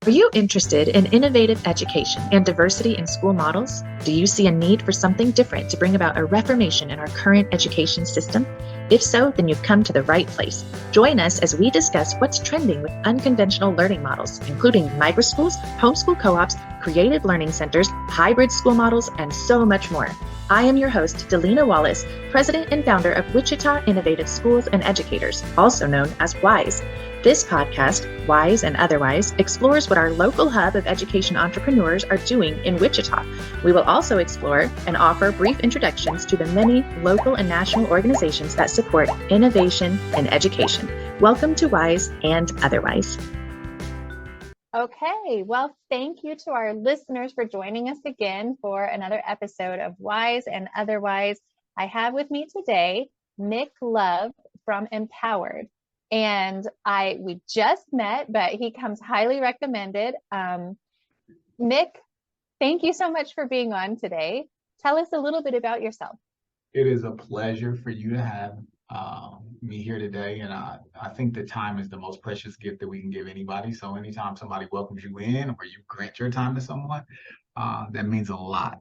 Are you interested in innovative education and diversity in school models? Do you see a need for something different to bring about a reformation in our current education system? If so, then you've come to the right place. Join us as we discuss what's trending with unconventional learning models, including microschools, homeschool co-ops, creative learning centers, hybrid school models, and so much more. I am your host, Delina Wallace, president and founder of Wichita Innovative Schools and Educators, also known as WISE. This podcast, WISE and Otherwise, explores what our local hub of education entrepreneurs are doing in Wichita. We will also explore and offer brief introductions to the many local and national organizations that support innovation in education. Welcome to WISE and Otherwise. Okay, well, thank you to our listeners for joining us again for another episode of WISE and Otherwise. I have with me today Mik Love from Empowered. And we just met, but he comes highly recommended. Mik, thank you so much for being on today. Tell us a little bit about yourself. It is a pleasure for you to have me here today. And I think that time is the most precious gift that we can give anybody. So anytime somebody welcomes you in or you grant your time to someone, that means a lot.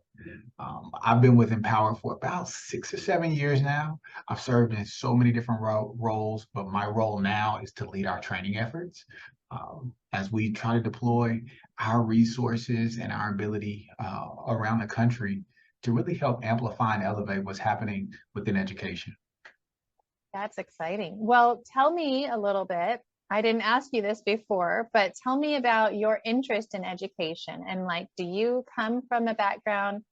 I've been with Empower for about 6 or 7 years now. I've served in so many different roles, but my role now is to lead our training efforts as we try to deploy our resources and our ability around the country to really help amplify and elevate what's happening within education. That's exciting. Well, tell me a little bit. I didn't ask you this before, but tell me about your interest in education. And do you come from a background?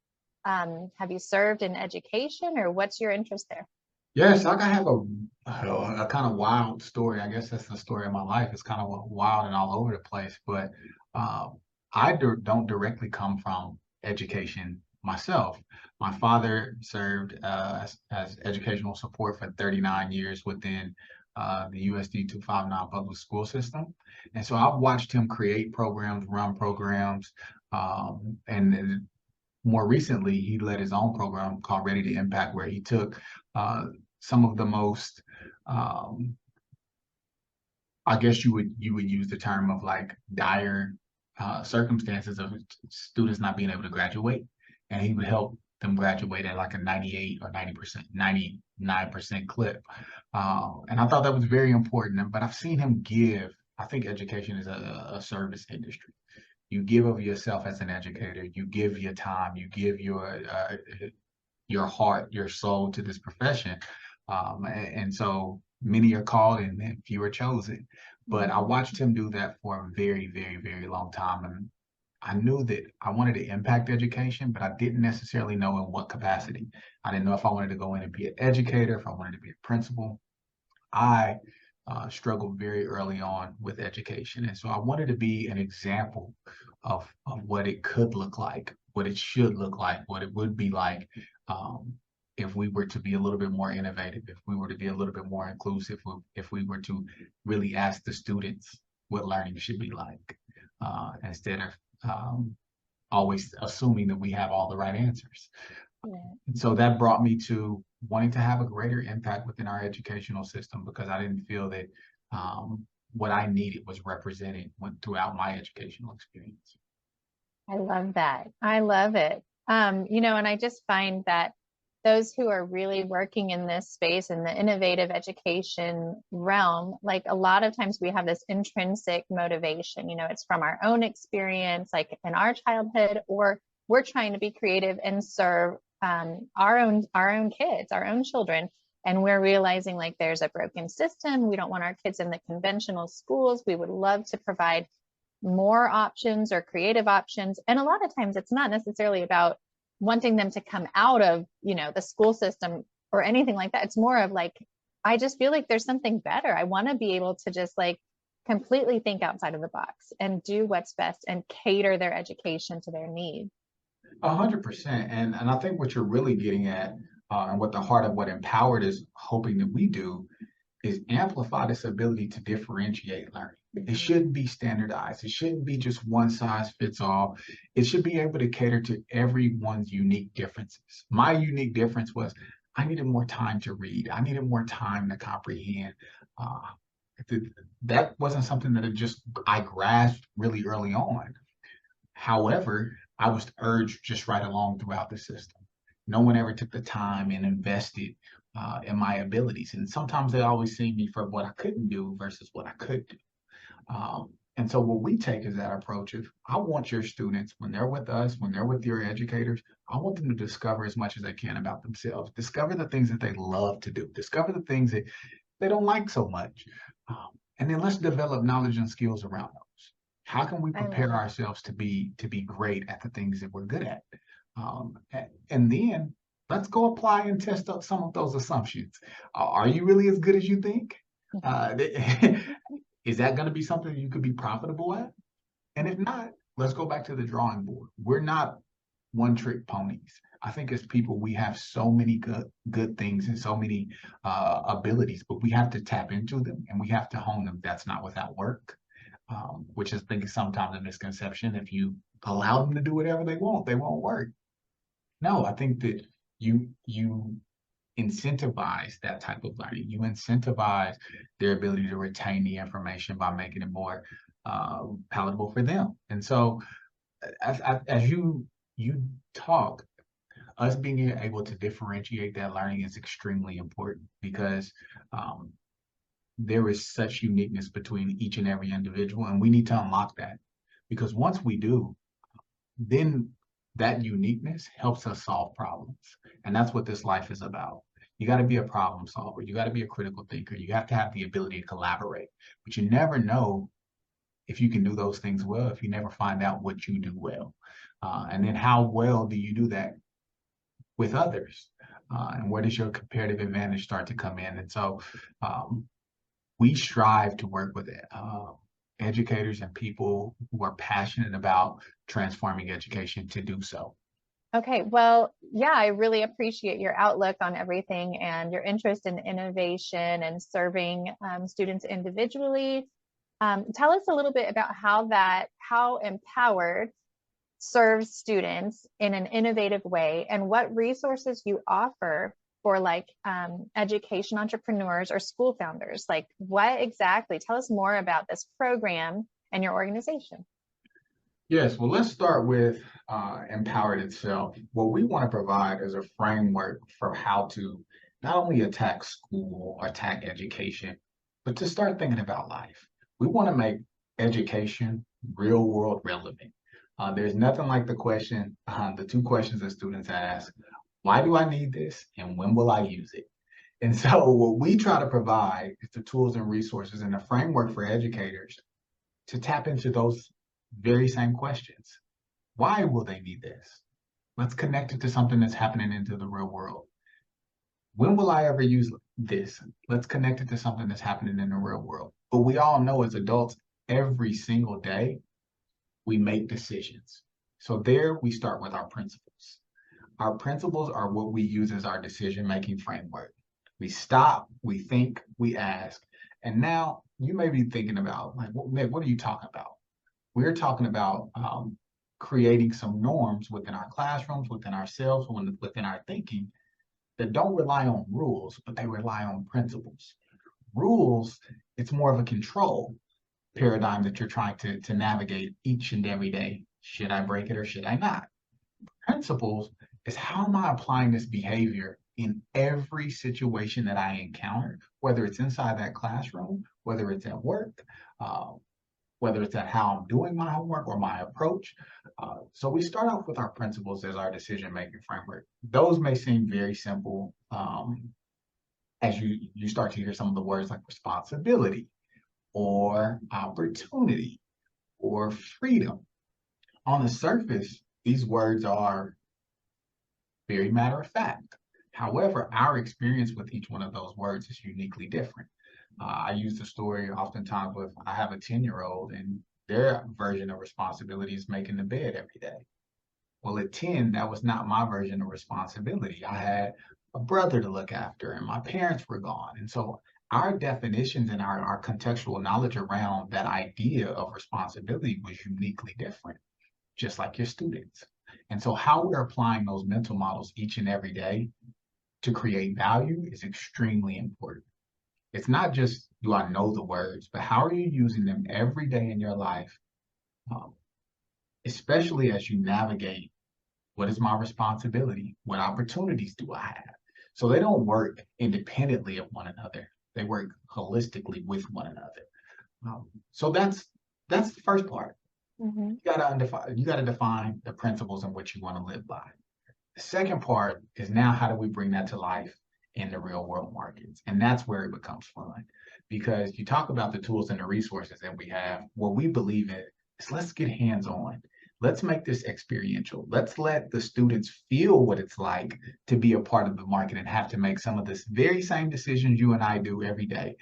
Have you served in education, or what's your interest there? Yes, I have a kind of wild story. I guess that's the story of my life. It's kind of wild and all over the place, but don't directly come from education myself. My father served as educational support for 39 years within the USD 259 public school system. And so I've watched him create programs, run programs, and more recently, he led his own program called Ready to Impact, where he took some of the most, I guess you would use the term of dire circumstances of students not being able to graduate, and he would help them graduate at a 98 or 90%, 99% clip. And I thought that was very important. But I've seen him give. I think education is a service industry. You give of yourself as an educator. You give your time. You give your heart, your soul to this profession. And so many are called and few are chosen. But I watched him do that for a very, very, very long time. And I knew that I wanted to impact education, but I didn't necessarily know in what capacity. I didn't know if I wanted to go in and be an educator, if I wanted to be a principal. I struggled very early on with education. And so I wanted to be an example of what it could look like, what it should look like, what it would be like if we were to be a little bit more innovative, if we were to be a little bit more inclusive, if we were to really ask the students what learning should be like, instead of always assuming that we have all the right answers. Yeah. And so that brought me to wanting to have a greater impact within our educational system, because I didn't feel that what I needed was represented throughout my educational experience. I love that. I love it. And I just find that those who are really working in this space in the innovative education realm, a lot of times we have this intrinsic motivation, it's from our own experience, in our childhood, or we're trying to be creative and serve our own kids, our own children. And we're realizing there's a broken system. We don't want our kids in the conventional schools. We would love to provide more options or creative options. And a lot of times it's not necessarily about wanting them to come out of, the school system or anything like that. It's more of I just feel like there's something better. I want to be able to just completely think outside of the box and do what's best and cater their education to their needs. 100%. And I think what you're really getting at, and what the heart of what Empowered is hoping that we do, is amplify this ability to differentiate learning. It shouldn't be standardized. It shouldn't be just one size fits all. It should be able to cater to everyone's unique differences. My unique difference was I needed more time to read. I needed more time to comprehend. That wasn't something that I grasped really early on. However, I was urged just right along throughout the system. No one ever took the time and invested in my abilities. And sometimes they always see me for what I couldn't do versus what I could do. And so what we take is that approach of, I want your students, when they're with us, when they're with your educators, I want them to discover as much as they can about themselves, discover the things that they love to do, discover the things that they don't like so much. And then let's develop knowledge and skills around those. How can we I prepare love ourselves to be great at the things that we're good at? And then let's go apply and test out some of those assumptions. Are you really as good as you think? it. Uh, is that going to be something you could be profitable at? And if not, let's go back to the drawing board. We're not one trick ponies. I think as people, we have so many good things and so many abilities, but we have to tap into them and we have to hone them. That's not without work, which is, I think, sometimes a misconception. If you allow them to do whatever they won't work. No, I think that you incentivize that type of learning. You incentivize their ability to retain the information by making it more palatable for them. And so, as you talk, us being able to differentiate that learning is extremely important because there is such uniqueness between each and every individual, and we need to unlock that. Because once we do, then that uniqueness helps us solve problems. And that's what this life is about. You got to be a problem solver. You got to be a critical thinker. You have to have the ability to collaborate. But you never know if you can do those things well if you never find out what you do well. And then how well do you do that with others? And where does your comparative advantage start to come in? And so we strive to work with educators and people who are passionate about transforming education to do so. Okay, well, yeah, I really appreciate your outlook on everything and your interest in innovation and serving students individually. Tell us a little bit about how Empowered serves students in an innovative way and what resources you offer for like education entrepreneurs or school founders. Like what exactly? Tell us more about this program and your organization. Yes, well, let's start with Empowered itself. What we want to provide is a framework for how to not only attack school or attack education, but to start thinking about life. We want to make education real world relevant. There's nothing like the two questions that students ask: why do I need this, and when will I use it? And so, what we try to provide is the tools and resources and the framework for educators to tap into those very same questions. Why will they need this? Let's connect it to something that's happening into the real world. When will I ever use this? Let's connect it to something that's happening in the real world. But we all know as adults, every single day, we make decisions. So there we start with our principles. Our principles are what we use as our decision-making framework. We stop, we think, we ask. And now you may be thinking about, like, what are you talking about? We're talking about creating some norms within our classrooms, within ourselves, within our thinking that don't rely on rules, but they rely on principles. Rules, it's more of a control paradigm that you're trying to navigate each and every day. Should I break it or should I not? Principles is how am I applying this behavior in every situation that I encounter, whether it's inside that classroom, whether it's at work, whether it's at how I'm doing my homework or my approach. So we start off with our principles as our decision-making framework. Those may seem very simple as you start to hear some of the words like responsibility or opportunity or freedom. On the surface, these words are very matter of fact. However, our experience with each one of those words is uniquely different. I use the story oftentimes with I have a 10-year-old and their version of responsibility is making the bed every day. Well, at 10, that was not my version of responsibility. I had a brother to look after and my parents were gone. And so our definitions and our contextual knowledge around that idea of responsibility was uniquely different, just like your students. And so how we're applying those mental models each and every day to create value is extremely important. It's not just, do I know the words, but how are you using them every day in your life, um, especially as you navigate what is my responsibility? What opportunities do I have? So they don't work independently of one another. They work holistically with one another. So that's the first part. Mhm. You gotta define the principles in which you want to live by. The second part is, now how do we bring that to life in the real world markets? And that's where it becomes fun, because you talk about the tools and the resources that we have. What we believe in is, let's get hands on. Let's make this experiential. Let's let the students feel what it's like to be a part of the market and have to make some of this very same decisions you and I do every day.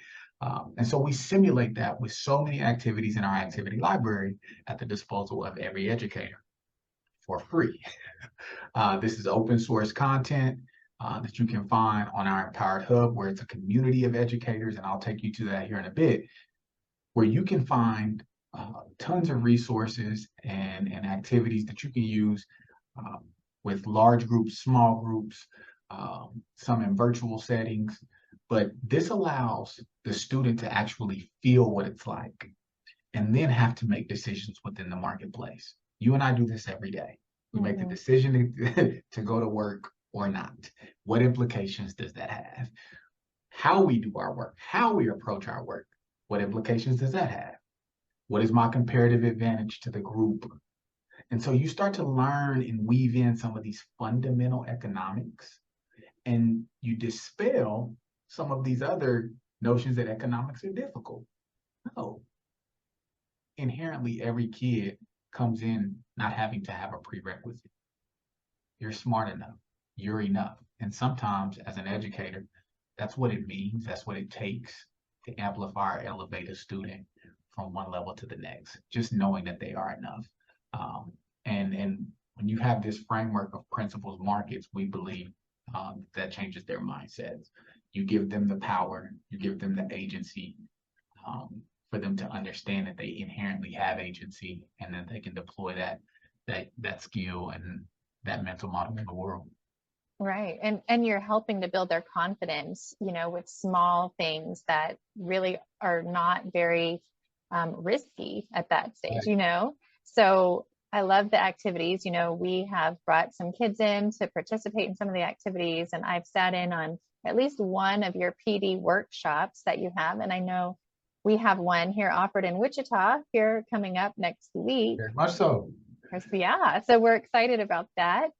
And so we simulate that with so many activities in our activity library at the disposal of every educator for free. This is open source content that you can find on our Empowered Hub, where it's a community of educators, and I'll take you to that here in a bit, where you can find tons of resources and activities that you can use with large groups, small groups, some in virtual settings. But this allows the student to actually feel what it's like and then have to make decisions within the marketplace. You and I do this every day. We make the decision to go to work or not. What implications does that have? How we do our work, how we approach our work, what implications does that have? What is my comparative advantage to the group? And so you start to learn and weave in some of these fundamental economics, and you dispel some of these other notions that economics are difficult. No, inherently every kid comes in not having to have a prerequisite. You're smart enough, you're enough. And sometimes as an educator, that's what it means, that's what it takes to amplify or elevate a student from one level to the next, just knowing that they are enough. And when you have this framework of principles markets, we believe that changes their mindsets. You give them the power, you give them the agency, for them to understand that they inherently have agency, and that they can deploy that skill and that mental model in the world. Right. And you're helping to build their confidence, with small things that really are not very risky at that stage, So I love the activities. We have brought some kids in to participate in some of the activities, and I've sat in on at least one of your PD workshops that you have. And I know we have one here offered in Wichita here coming up next week. Very much so. Yeah. So we're excited about that.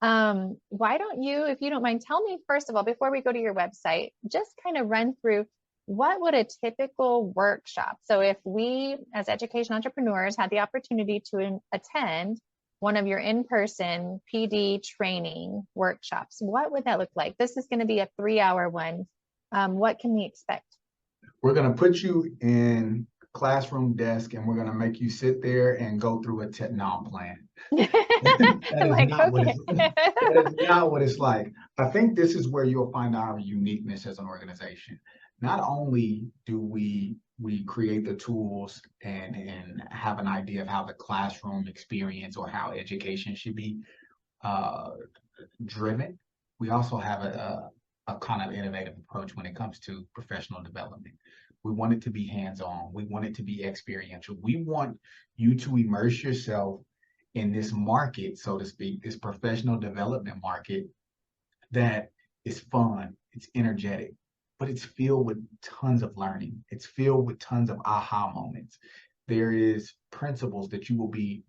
Why don't you, if you don't mind, tell me, first of all, before we go to your website, just kind of run through what would a typical workshop. So if we as education entrepreneurs had the opportunity to attend one of your in-person PD training workshops, what would that look like? This is going to be a 3-hour one. What can we expect? We're going to put you in classroom desk, and we're going to make you sit there and go through a Tetnon plan. That is not what it's like. I think this is where you'll find our uniqueness as an organization. Not only do we create the tools and have an idea of how the classroom experience or how education should be driven, we also have a kind of innovative approach when it comes to professional development. We want it to be hands-on. We want it to be experiential. We want you to immerse yourself in this market, so to speak, this professional development market that is fun, it's energetic, but it's filled with tons of learning. It's filled with tons of aha moments. There is principles that you will be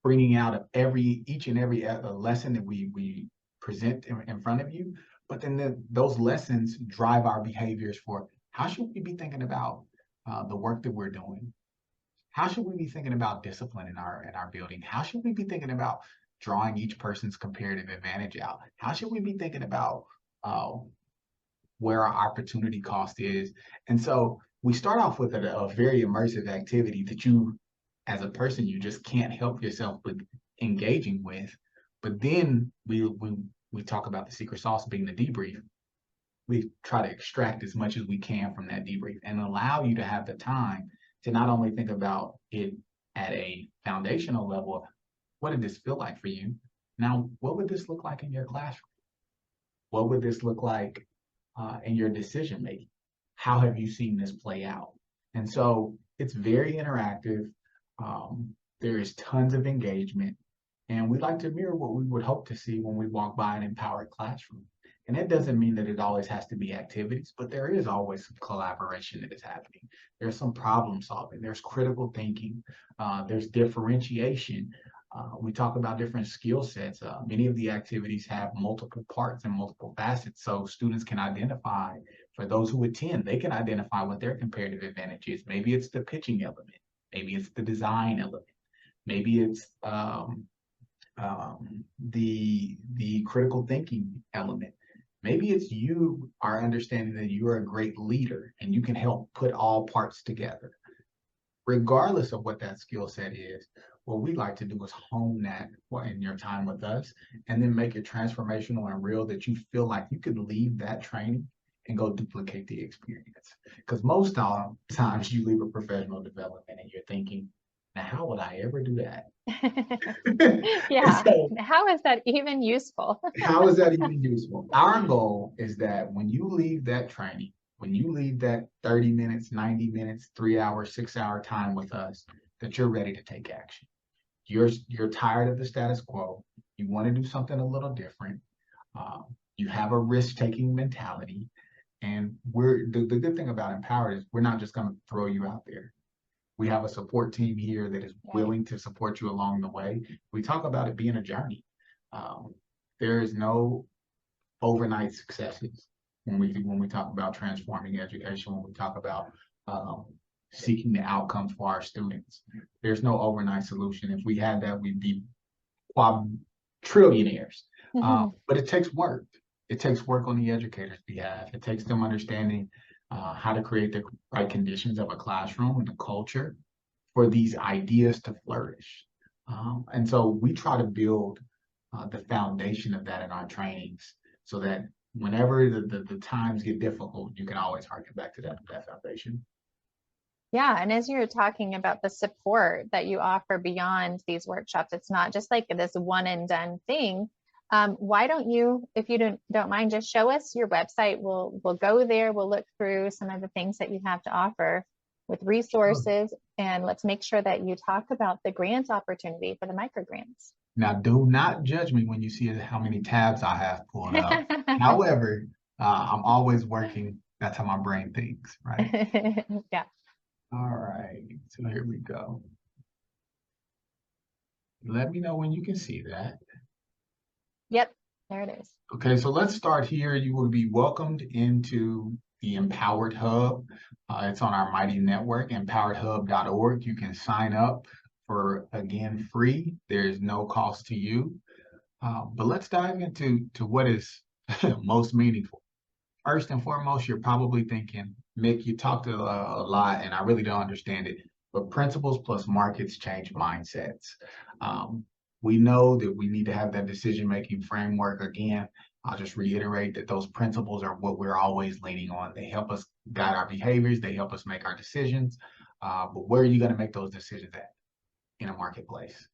bringing out of each and every lesson that we present in front of you. But then those lessons drive our behaviors for how should we be thinking about the work that we're doing? How should we be thinking about discipline in our building? How should we be thinking about drawing each person's comparative advantage out? How should we be thinking about where our opportunity cost is? And so we start off with a very immersive activity that you, as a person, you just can't help yourself but engaging with. But then we talk about the secret sauce being the debrief. We try to extract as much as we can from that debrief and allow you to have the time to not only think about it at a foundational level, what did this feel like for you? Now, what would this look like in your classroom? What would this look like in your decision making. How have you seen this play out? And so it's very interactive. There is tons of engagement, and we like to mirror what we would hope to see when we walk by an empowered classroom. And that doesn't mean that it always has to be activities, but there is always some collaboration that is happening. There's some problem solving, there's critical thinking, there's differentiation. We talk about different skill sets. Many of the activities have multiple parts and multiple facets, so students can identify, for those who attend, they can identify what their comparative advantage is. Maybe it's the pitching element, maybe it's the design element, maybe it's the critical thinking element. Maybe it's you are understanding that you are a great leader and you can help put all parts together. Regardless of what that skill set is, what we like to do is hone that in your time with us and then make it transformational and real, that you feel like you could leave that training and go duplicate the experience. Because most times you leave a professional development and you're thinking, now, how would I ever do that? Yeah. So, how is that even useful? how is that even useful? Our goal is that when you leave that training, when you leave that 30 minutes, 90 minutes, 3 hour, 6 hour time with us, that you're ready to take action. You're tired of the status quo. You want to do something a little different. You have a risk-taking mentality. And the good thing about Empowered is we're not just going to throw you out there. We have a support team here that is willing to support you along the way. We talk about it being a journey. There is no overnight successes when we talk about transforming education, when we talk about seeking the outcomes for our students. There's no overnight solution. If we had that, we'd be trillionaires. But it takes work. It takes work on the educator's behalf. It takes them understanding how to create the right conditions of a classroom and a culture for these ideas to flourish. And so we try to build the foundation of that in our trainings so that whenever the times get difficult, you can always harken back to that foundation. Yeah, and as you're talking about the support that you offer beyond these workshops, it's not just like this one and done thing. Why don't you, if you don't mind, just show us your website? We'll go there. We'll look through some of the things that you have to offer with resources, and let's make sure that you talk about the grant opportunity for the micro grants. Now, do not judge me when you see how many tabs I have pulled up. However, I'm always working. That's how my brain thinks, right? Yeah. All right, so here we go. Let me know when you can see that. Yep, there it is. Okay, so let's start here. You will be welcomed into the Empowered Hub. It's on our Mighty Network, empoweredhub.org. You can sign up for, again, free. There's no cost to you. But let's dive into what is most meaningful. First and foremost, you're probably thinking, Mik, you talked a lot and I really don't understand it, but principles plus markets change mindsets. We know that we need to have that decision-making framework. Again, I'll just reiterate that those principles are what we're always leaning on. They help us guide our behaviors. They help us make our decisions. But where are you going to make those decisions at? In a marketplace.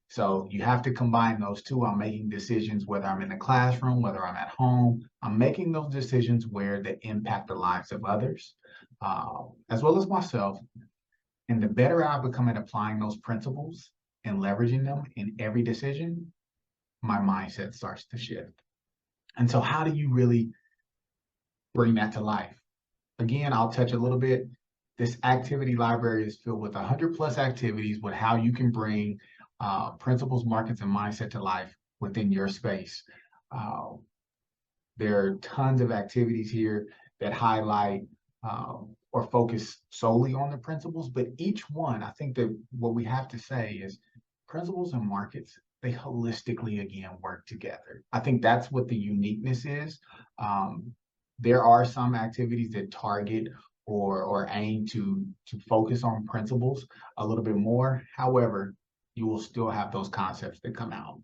So you have to combine those two. I'm making decisions whether I'm in the classroom, whether I'm at home. I'm making those decisions where they impact the lives of others, as well as myself. And the better I become at applying those principles and leveraging them in every decision, my mindset starts to shift. And so how do you really bring that to life? Again, I'll touch a little bit. This activity library is filled with 100+ activities with how you can bring principles, markets, and mindset to life within your space. There are tons of activities here that highlight or focus solely on the principles, but each one, I think that what we have to say is principles and markets, they holistically, again, work together. I think that's what the uniqueness is. There are some activities that target or aim to focus on principles a little bit more. However, you will still have those concepts that come out.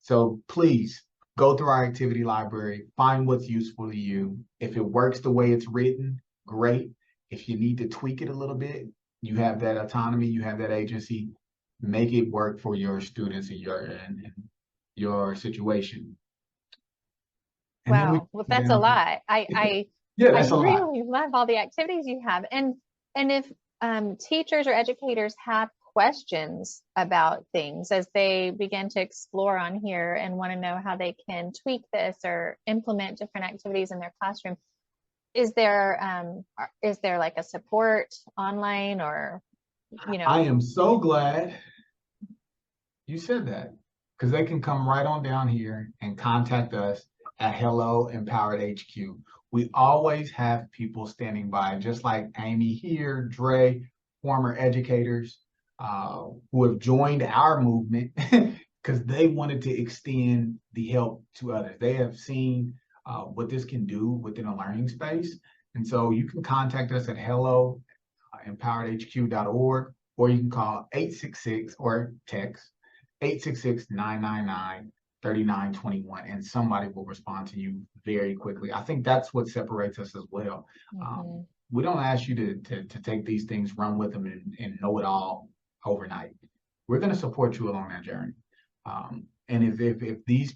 So please go through our activity library, find what's useful to you. If it works the way it's written, great. If you need to tweak it a little bit, you have that autonomy, you have that agency. Make it work for your students and your situation. And then we Wow. Well, that's a down to, lot. yeah, I that's a lot. really love all the activities you have. And if teachers or educators have questions about things as they begin to explore on here and want to know how they can tweak this or implement different activities in their classroom, is there like a support online or, you I know? am so glad you said that, because they can come right on down here and contact us at Hello Empowered HQ. We always have people standing by, just like Amy here, Dre, former educators who have joined our movement because they wanted to extend the help to others. They have seen what this can do within a learning space. And so you can contact us at hello empoweredhq.org, or you can call 866 or text 866-999-3921, and somebody will respond to you very quickly. I think that's what separates us as well. Mm-hmm. We don't ask you to take these things, run with them, and know it all overnight. We're going to support you along that journey. And if these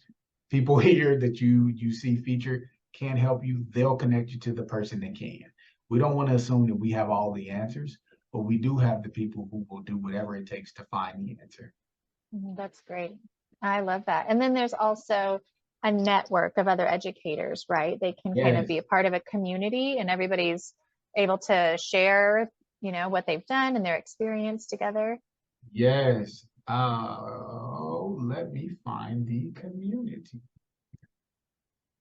people here that you see featured can't help you, they'll connect you to the person that can. We don't want to assume that we have all the answers, but we do have the people who will do whatever it takes to find the answer. That's great. I love that. And then there's also a network of other educators, right? They can kind of Yes, be a part of a community and everybody's able to share, what they've done and their experience together. yes. Let me find the community.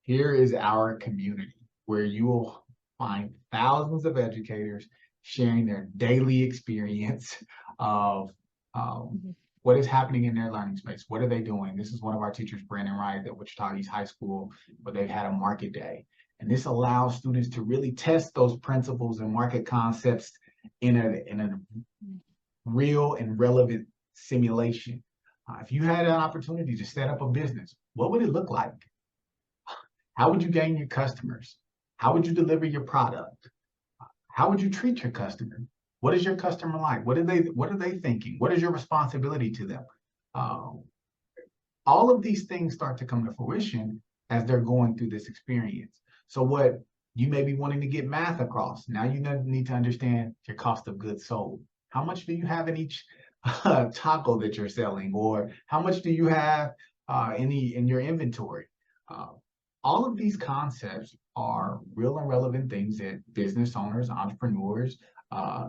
Here is our community where you will find thousands of educators sharing their daily experience of Mhm. what is happening in their learning space. What are they doing? This is one of our teachers, Brandon Wright, at Wichita East High School, where they've had a market day. And this allows students to really test those principles and market concepts in a real and relevant simulation. If you had an opportunity to set up a business, what would it look like? How would you gain your customers? How would you deliver your product? How would you treat your customer? What is your customer like? What are they thinking? What is your responsibility to them? Um, all of these things start to come to fruition as they're going through this experience. So what you may be wanting to get math across, now you need to understand your cost of goods sold. How much do you have in each taco that you're selling, or how much do you have in your inventory? Uh, all of these concepts are real and relevant things that business owners, entrepreneurs,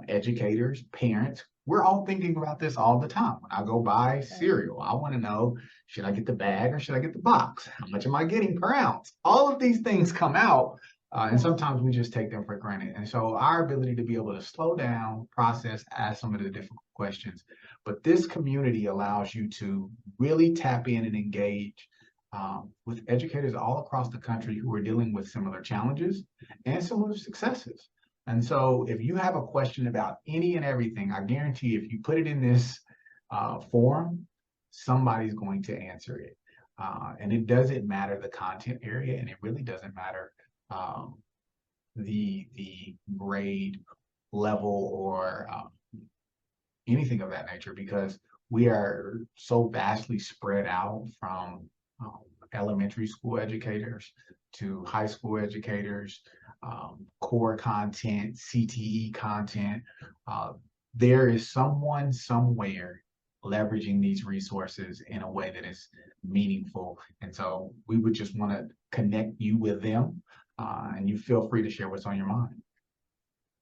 educators, parents, we're all thinking about this all the time. When I go buy cereal, I want to know, should I get the bag or should I get the box? How much am I getting per ounce? All of these things come out, and sometimes we just take them for granted. And so our ability to be able to slow down, process, ask some of the difficult questions. But this community allows you to really tap in and engage with educators all across the country who are dealing with similar challenges and similar successes. And so if you have a question about any and everything, I guarantee if you put it in this forum, somebody's going to answer it. And it doesn't matter the content area, and it really doesn't matter the grade level or anything of that nature, because we are so vastly spread out from elementary school educators to high school educators, core content, CTE content. There is someone somewhere leveraging these resources in a way that is meaningful. And so we would just want to connect you with them, and you feel free to share what's on your mind.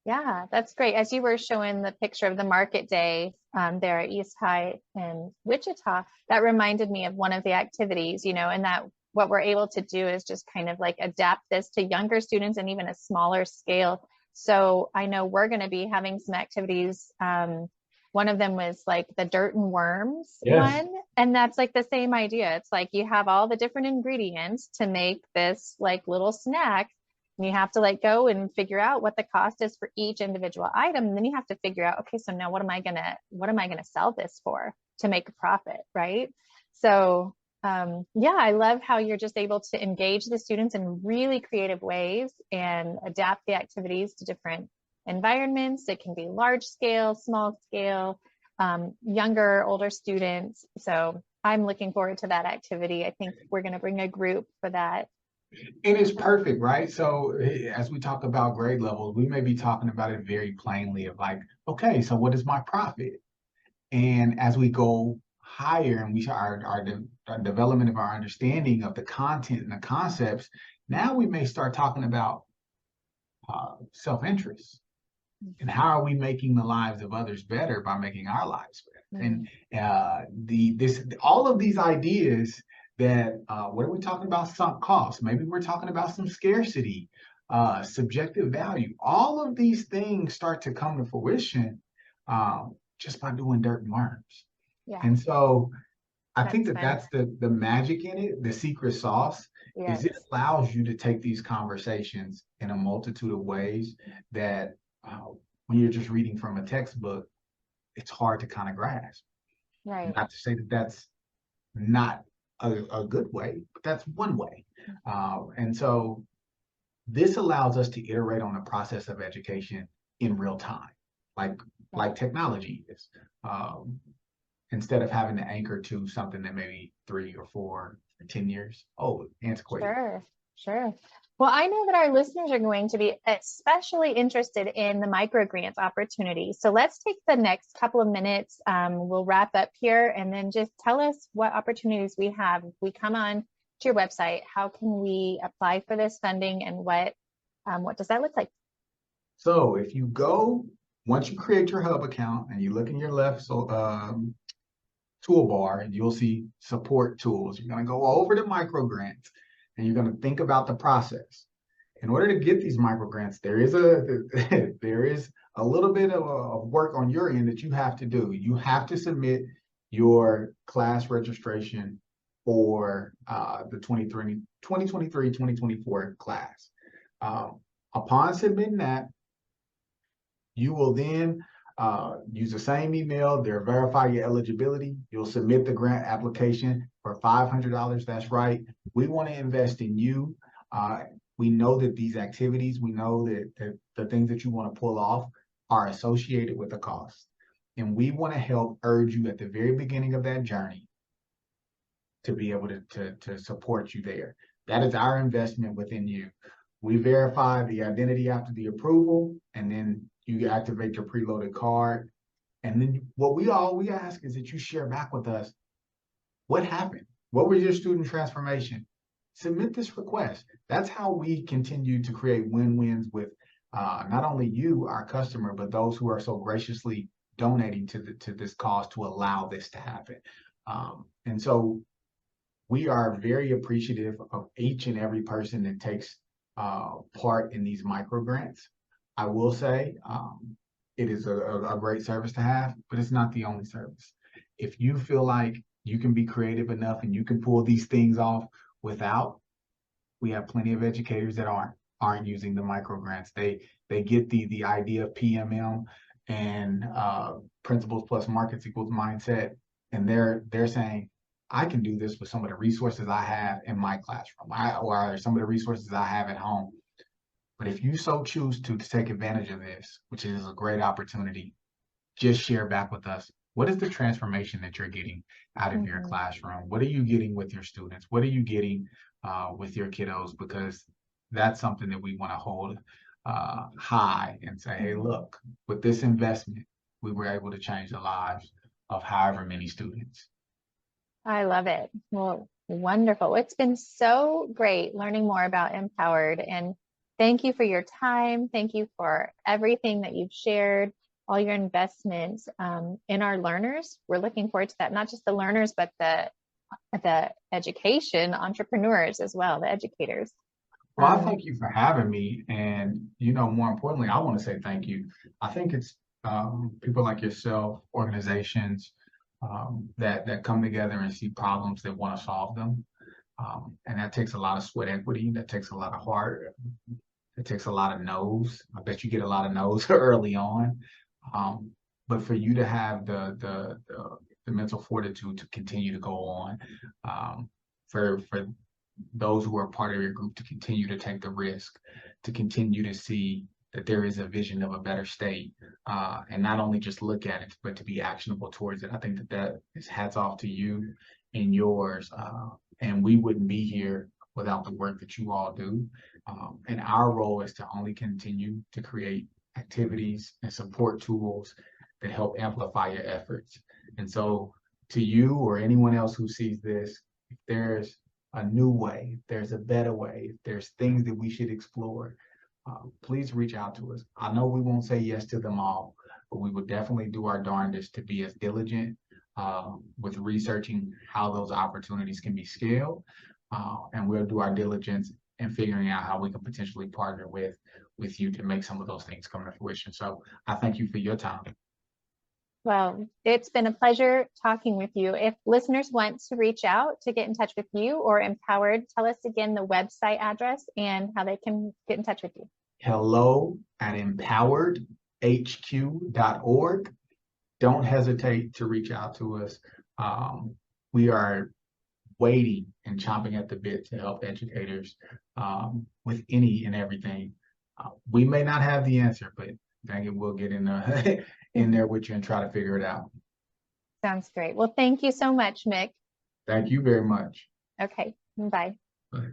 Yeah, that's great. As you were showing the picture of the market day there at East High in Wichita, that reminded me of one of the activities, and that what we're able to do is just kind of like adapt this to younger students and even a smaller scale. So I know we're going to be having some activities. One of them was like the dirt and worms Yes. one. And that's like the same idea. It's like you have all the different ingredients to make this like little snack. And you have to like go and figure out what the cost is for each individual item. And then you have to figure out, okay, so now what am I gonna sell this for to make a profit, right? So yeah, I love how you're just able to engage the students in really creative ways and adapt the activities to different environments. It can be large scale, small scale, younger, older students. So I'm looking forward to that activity. I think we're going to bring a group for that. And it's perfect, right? So as we talk about grade levels, we may be talking about it very plainly of like, okay, so what is my profit? And as we go higher and our development of our understanding of the content and the concepts, now we may start talking about self-interest and how are we making the lives of others better by making our lives better. And all of these ideas that what are we talking about? Sunk costs. Maybe we're talking about some scarcity, subjective value. All of these things start to come to fruition just by doing dirt and worms. Yeah. And so I think that fun. that's the magic in it, the secret sauce, Yes. is it allows you to take these conversations in a multitude of ways that when you're just reading from a textbook, it's hard to kind of grasp. Right. Not to say that that's not a good way, but that's one way. And so this allows us to iterate on the process of education in real time, like technology is. Instead of having to anchor to something that maybe 3 or 4 or 10 years old, antiquated. Sure. Well, I know that our listeners are going to be especially interested in the microgrants opportunity. So let's take the next couple of minutes. We'll wrap up here and then just tell us what opportunities we have. If we come on to your website, how can we apply for this funding and what does that look like? So if you go, once you create your Hub account and you look in your left toolbar, and you'll see support tools. You're going to go over to microgrants and you're going to think about the process. In order to get these microgrants, there is a little bit of work on your end that you have to do. You have to submit your class registration for the 2023-2024 class. Upon submitting that, you will then use the same email. They'll verify your eligibility. You'll submit the grant application for $500. That's right. We want to invest in you. We know that these activities, we know that the things that you want to pull off are associated with a cost. And we want to help urge you at the very beginning of that journey to be able to support you there. That is our investment within you. We verify the identity after the approval, and then you activate your preloaded card. And then what we ask is that you share back with us what happened. What was your student transformation? Submit this request. That's how we continue to create win-wins with not only you, our customer, but those who are so graciously donating to this cause to allow this to happen. And so we are very appreciative of each and every person that takes part in these micro grants. I will say it is a great service to have, but it's not the only service. If you feel like you can be creative enough and you can pull these things off without, we have plenty of educators that aren't using the micro grants. They get the idea of PMM and principles plus markets equals mindset, and they're saying, I can do this with some of the resources I have in my classroom, or some of the resources I have at home. But if you so choose to take advantage of this, which is a great opportunity, just share back with us. What is the transformation that you're getting out of your classroom? What are you getting with your students? What are you getting with your kiddos? Because that's something that we want to hold high and say, hey, look, with this investment, we were able to change the lives of however many students. I love it. Well, wonderful. It's been so great learning more about Empowered, and thank you for your time. Thank you for everything that you've shared, all your investments in our learners. We're looking forward to that, not just the learners, but the education entrepreneurs as well, the educators. Well, I thank you for having me. And, more importantly, I want to say thank you. I think it's people like yourself, organizations that come together and see problems that want to solve them. And that takes a lot of sweat equity. That takes a lot of heart. It takes a lot of no's. I bet you get a lot of no's early on. But for you to have the mental fortitude to continue to go on, for those who are part of your group to continue to take the risk, to continue to see that there is a vision of a better state, and not only just look at it, but to be actionable towards it. I think that is hats off to you and yours. And we wouldn't be here without the work that you all do. And our role is to only continue to create activities and support tools that help amplify your efforts. And so to you or anyone else who sees this, if there's a new way, if there's a better way, if there's things that we should explore, please reach out to us. I know we won't say yes to them all, but we will definitely do our darndest to be as diligent with researching how those opportunities can be scaled. And we'll do our diligence in figuring out how we can potentially partner with you to make some of those things come to fruition. So I thank you for your time. Well, it's been a pleasure talking with you. If listeners want to reach out to get in touch with you or Empowered, tell us again the website address and how they can get in touch with you. hello@empoweredhq.org. Don't hesitate to reach out to us. We are waiting and chomping at the bit to help educators with any and everything. We may not have the answer, but dang it, we'll get in there with you and try to figure it out. Sounds great. Well, thank you so much, Mik. Thank you very much. Okay, bye. Bye.